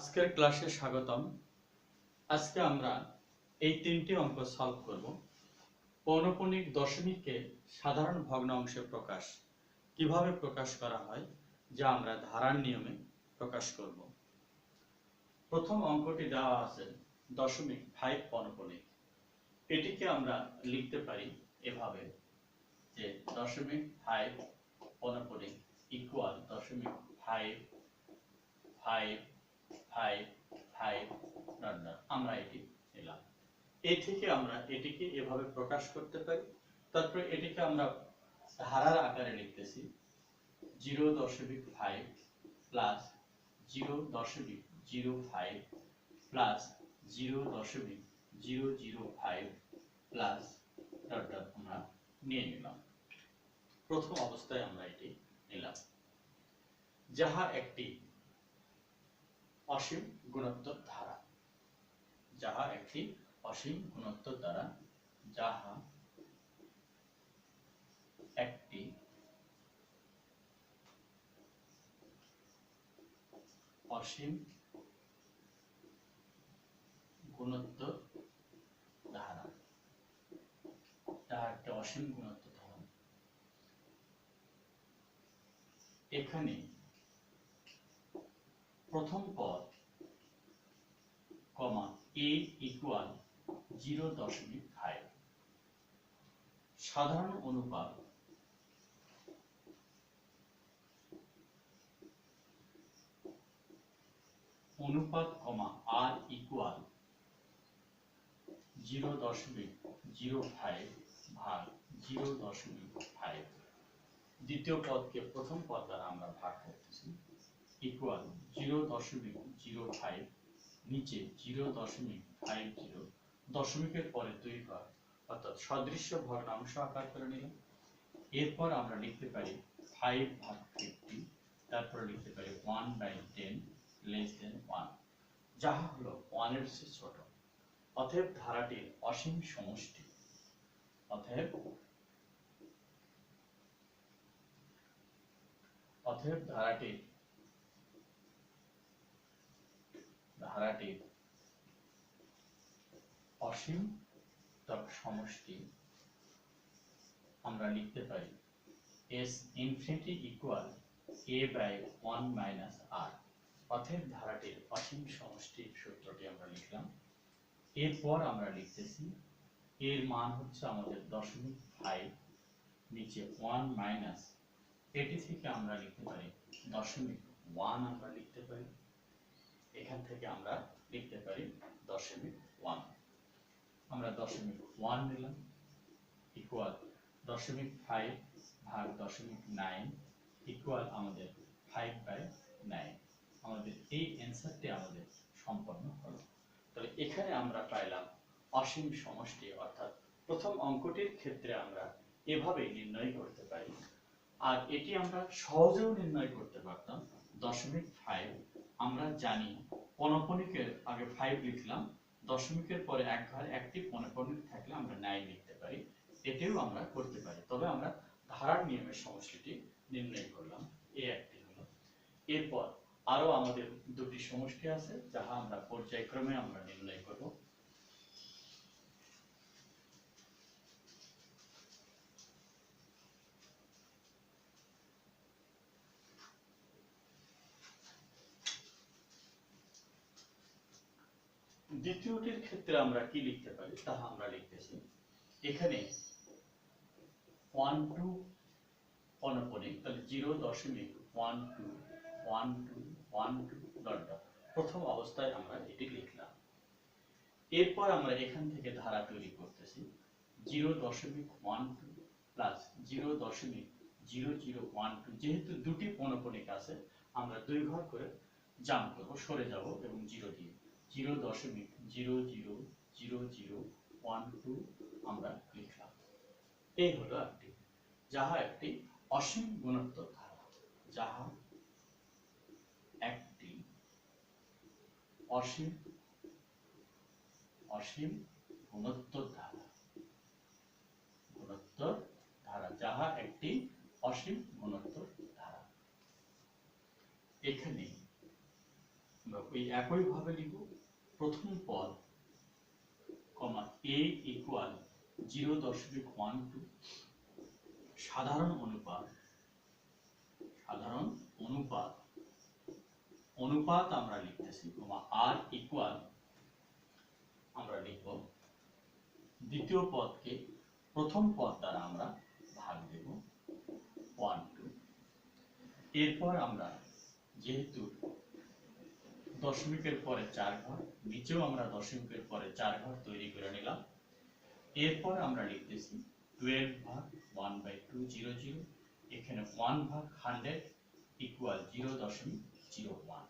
আজকের ক্লাসে স্বাগতম। আজকে আমরা এই তিনটি অঙ্ক সলভ করব। পৌনঃপুনিক দশমিককে সাধারণ ভগ্নাংশে প্রকাশ কিভাবে প্রকাশ করা হয়, যা আমরা ধারার নিয়মে প্রকাশ করব। প্রথম অঙ্কটি দেওয়া আছে 0.5 পৌনঃপুনিক। এটিকে আমরা লিখতে পারি এভাবে যে 0.5 পৌনঃপুনিক ইকুয়াল 0.5 আমরা এটি নিলাম। এই থেকে আমরা এটিকে এভাবে প্রকাশ করতে পারি। তারপরে এটিকে আমরা ধারার আকারে লিখতেছি 0.5 প্লাস 0.05 প্লাস 0.005 প্লাস আমরা নিয়ে নিলাম। প্রথম অবস্থায় আমরা এটি নিলাম, যাহা একটি অসীম গুণোত্তর ধারা, যাহা একটি অসীম গুণোত্তর দ্বারা, যাহা একটি অসীম গুণোত্তর ধারা, যাহা একটি অসীম গুণোত্তর ধারা। এখানে প্রথম পদ কমা a ইকুয়াল 0.5, সাধারণ অনুপাত কমা r ইকুয়াল 0.05 ভাগ 0.5। দ্বিতীয় পদকে প্রথম পদ দ্বারা আমরা ভাগ করতেছি, ইকুয়াল 0.05 নিচে 0.50, দশমিকের পরে 2 ঘর অর্থাৎ সদৃশ্য ভগ্নাংশ আকার করে নিলাম। এরপর আমরা লিখতে পারি 5 ভাগ 50, তারপর লিখতে পারি 1/10 লেস দেন 1, যাহা হলো 1 এর চেয়ে ছোট। অতএব ধারাটির অসীম সমষ্টি, অতএব ধারাটির অসীম সমষ্টি আমরা লিখতে পারি s infinity equal a by 1 minus r। অতএব ধারাটির অসীম সমষ্টির সূত্রটি আমরা লিখলাম। এরপর আমরা লিখতেছি এর মান হচ্ছে আমাদের 0.5 নিচে 1 মাইনাস, এটি থেকে আমরা লিখতে পারি 0.1, আমরা লিখতে পারি এখান থেকে আমরা লিখতে পারি 0.1। আমরা 0.1 নিলাম ইকুয়াল 0.5 ভাগ 0.9 ইকুয়াল আমাদের 5/9। আমাদের এই অ্যান্সারটি আমাদের সম্পন্ন হলো। তাহলে এখানে আমরা পাইলাম অসীম সমষ্টি, অর্থাৎ প্রথম অঙ্কটির ক্ষেত্রে আমরা এভাবে নির্ণয় করতে পারি। আর এটি আমরা সহজেও নির্ণয় করতে পারতাম। 0.5 আমরা জানি পৌনঃপুনিকের আগে 5 লিখলাম, দশমিকের পরে এক ঘর একটি পৌনঃপুনিক থাকলে আমরা 9 লিখতে পারি। এটিও আমরা করতে পারি, তবে আমরা ধারার নিয়মের সমষ্টিটি নির্ণয় করলাম। এই একটি হলো। এরপর আরো আমাদের দুটি সমষ্টি আছে, যাহা আমরা পর্যায়ক্রমে আমরা নির্ণয় করব। দ্বিতীয়টির ক্ষেত্রে আমরা কি লিখতে পারি তাহা আমরা লিখতেছি। এখানে 1 পৌনঃপুনিক, তাহলে 0.1212 প্রথম অবস্থায় আমরা এটি লিখলাম। এরপর আমরা এখান থেকে ধারা তৈরি করতেছি 0.12 প্লাস 0.0012। যেহেতু দুটি পৌনঃপুনিক আছে, আমরা 2 ঘর করে জাম্প করব, সরে যাব এবং 0 দিয়ে 0.000012 আমরা লিখলাম। এই হলো একটি, যাহা একটি অসীম গুণোত্তর ধারা, যাহা একটি অসীম গুণোত্তর ধারা, যাহা একটি অসীম গুণোত্তর ধারা। এখানে আমরা ওই একইভাবে লিখব প্রথম পদ কমা a ইকুয়াল 0.12 সাধারণ অনুপাত অনুপাত আমরা লিখতেছি কমা r ইকুয়াল আমরা লিখব দ্বিতীয় পদকে প্রথম পদ দ্বারা আমরা ভাগ দেব 1 2। এরপর আমরা যেহেতু দশমিকের পরে 4 ঘর, নিচেও আমরা দশমিকের পরে 4 ঘর তৈরি করে নিলাম। এরপর আমরা লিখতেছি 12 ভাগ 1/2 0 0, এখানে 1 ভাগ 100 ইকুয়াল 0.01,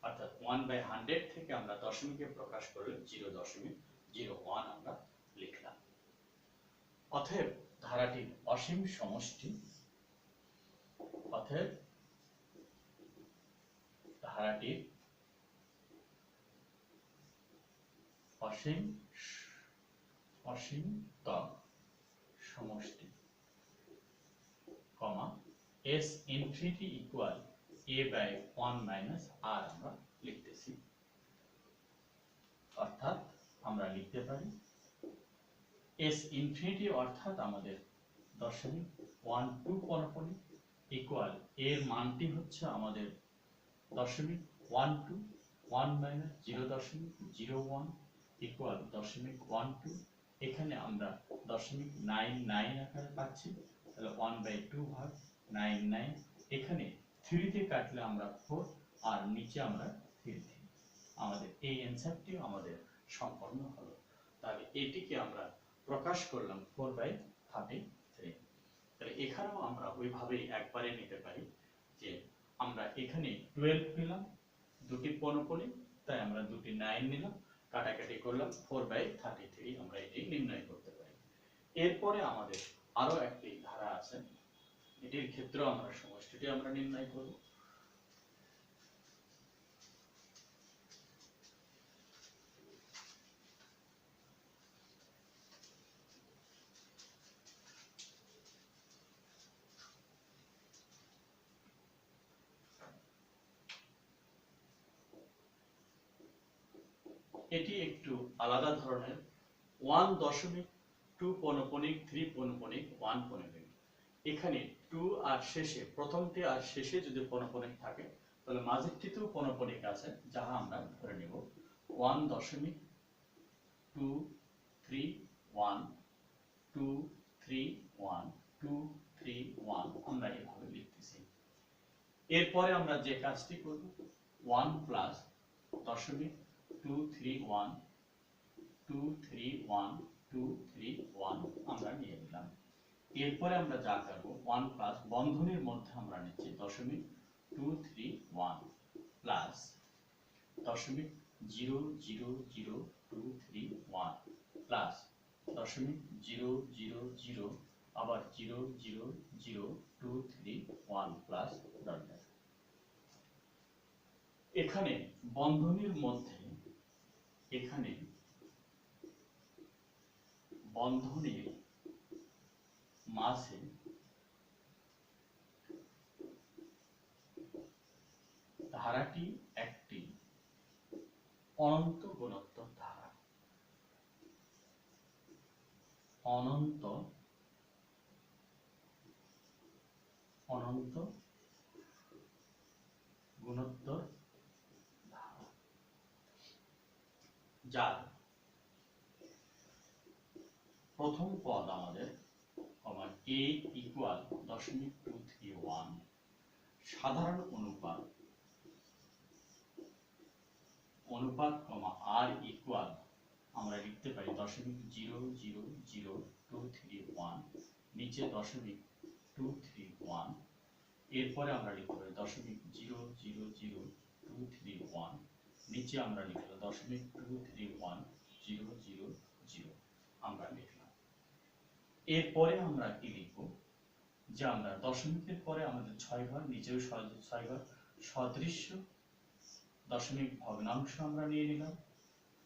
অর্থাৎ 1/100 থেকে আমরা দশমিকে প্রকাশ করলে 0.01 আমরা লিখলাম। অতএব ধারাটির অসীম সমষ্টি অসীমতম সমষ্টি কমা s infinity equal a/1 - r আমরা লিখতেছি। অর্থাৎ আমরা লিখতে পারি s ইনফিনিটি অর্থাৎ আমাদের 0.12 পনপনি ইকুয়াল এর মানটি হচ্ছে আমাদের 0.12 1 - 0.01 ইকুয়াল 0.12। এখানে আমরা 0.99 আকারে পাচ্ছি, তাহলে 1/2 ভাগ 99, এখানে 3 দিয়ে কাটলে আমরা 4 আর নিচে আমরা 3 দিই। আমাদের এই অ্যানসারটি আমাদের সম্পন্ন হলো। তাহলে এটিকে আমরা প্রকাশ করলাম 4/33। তাহলে এখানেও আমরা ওইভাবেই একবারে নিতে পারি যে আমরা এখানে 12 নিলাম, দুটি পনপনি, তাই আমরা দুটি 9 নিলাম, কাটাকাটি করলাম 4/33 আমরা এটি নির্ণয় করতে পারি। এরপরে আমাদের আরো একটি ধারা আছে, এটির ক্ষেত্রেও আমরা সমষ্টিটি আমরা নির্ণয় করব। এটি একটু আলাদা ধরনের, 1.2 পনপনিক 3 পনপনিক 1 পনপনিক। এখানে 2 আর শেষে, প্রথমটি আর শেষে যদি পনপনিক থাকে তাহলে মাঝেরটিতেও পনপনিক আছে, যাহা আমরা ধরে নেব 1.231 231 231 আমরা এভাবে লিখতেছি। এরপরে আমরা যে কাজটি করব 1 প্লাস 0.231 231 231 আমরা নিয়ে নিলাম। এরপরে আমরা যা করব 1 প্লাস বন্ধনীর মধ্যে আমরা নিচ্ছি 0.231 প্লাস 0.000231 প্লাস 0.000 আবার 0.00231 প্লাস ডট। এখানে বন্ধনীর মধ্যে, এখানে বন্ধনীর মাঝে ধারাটি একটি অনন্ত গুণোত্তর ধারা, অনন্ত গুণোত্তর ধারা, যার প্রথম পদ আমাদের কমা a ইকুয়াল 0.231 সাধারণ অনুপাত কমা r ইকুয়াল আমরা লিখতে পারি 0.000231 নিচে 0.231, এরপরে আমরা লিখতে পারি 0.0000231 নিচে আমরা লিখলাম 0.231000 আমরা লিখলাম। এরপরে আমরা কি লিখব যে আমরা দশমিকের পরে আমাদের 6 ঘর, নিচেও 6 ঘর, সদৃশ্য দশমিক ভগ্নাংশ আমরা নিয়ে নিলাম।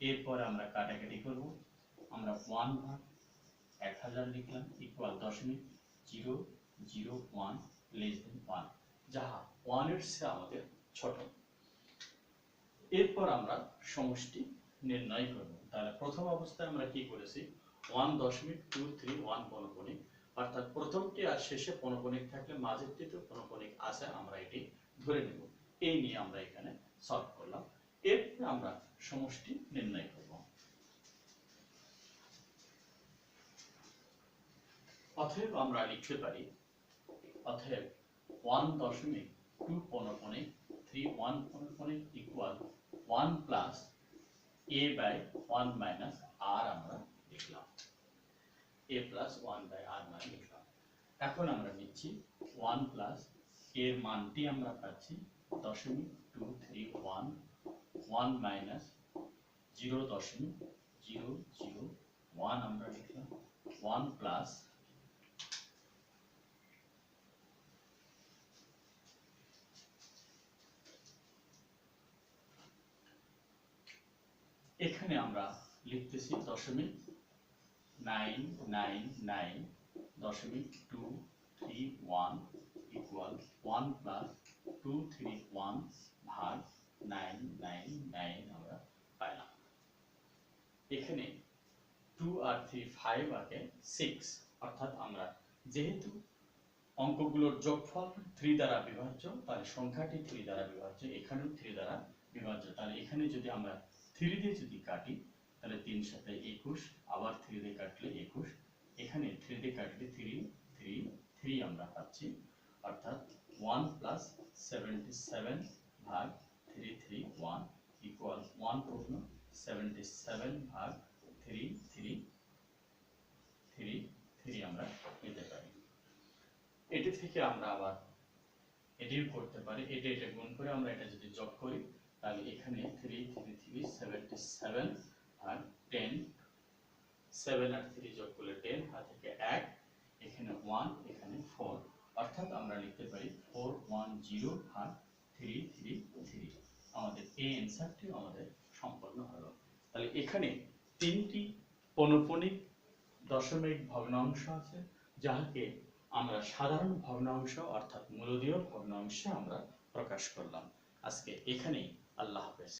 এরপরে আমরা কাটাকাটি করব, আমরা 1 ভাগ 1000 লিখলাম ইকুয়াল 0.001 লেস দেন 1, যাহা 1 এর চেয়ে আমাদের ছোট। এরপর আমরা সমষ্টি নির্ণয় করব। তাহলে প্রথম অবস্থায় আমরা কি করেছি, 1.231 পৌনঃপুনিক, অর্থাৎ প্রথমটি আর শেষে পৌনঃপুনিক থাকলে মাঝেরটিতে পৌনঃপুনিক আছে, আমরা এটি ধরে নেব। এই নিয়ে আমরা এখানে সলভ করলাম। এরপর আমরা সমষ্টি নির্ণয় করব। অতএব আমরা লিখতে পারি, অতএব 1.2 পৌনঃপুনিক 31 পৌনঃপুনিক equal 1 plus a by 1 minus r আমরা লিখলাম, a প্লাস 1 বাই r মানে লিখলাম। এখন আমরা নিচ্ছি 1 প্লাস এর মানটি আমরা পাচ্ছি 0.231, 1 মাইনাস 0.001 আমরা লিখলাম, 1 প্লাস এখানে আমরা লিখতেছি 0.999.231 ইকুয়াল 1 প্লাস 231 ভাগ 999 আমরা পাইলাম। এখানে 2 আর 3 5 আগে 6, অর্থাৎ আমরা যেহেতু অঙ্কগুলোর যোগফল 3 দ্বারা বিভাজ্য, তাহলে সংখ্যাটি 3 দ্বারা বিভাজ্য, এখানেও 3 দ্বারা বিভাজ্য। তাহলে এখানে যদি আমরা 3 দিয়ে যদি কাটি, তাহলে 3 সাথে 21, আবার 3 দিয়ে কাটলে 21, এখানে 3 দিয়ে কাটলে 3 3 3 আমরা পাচ্ছি, অর্থাৎ 1 প্লাস 77 ভাগ 331 ইকুয়াল 1 পূর্ণ 77 ভাগ 3 3 3 3 আমরা নিতে পারি। এটি থেকে আমরা আবার এটিও করতে পারি, এটা গুণ করে আমরা এটা যদি যোগ করি, তাহলে এখানে 3 3 3 77 আর 10, 7 আর 3 যোগ করলে 10, আর থেকে 1, এখানে 1, এখানে 4, অর্থাৎ আমরা লিখতে পারি 410 আর 333। আমাদের এই অ্যানসারটি আমাদের সম্পন্ন হলো। তাহলে এখানে তিনটি পৌনঃপুনিক দশমিক ভগ্নাংশ আছে, যাকে আমরা সাধারণ ভগ্নাংশ অর্থাৎ মূলদীয় ভগ্নাংশে আমরা প্রকাশ করলাম। আজকে এখানেই, আল্লাহ হাফেজ।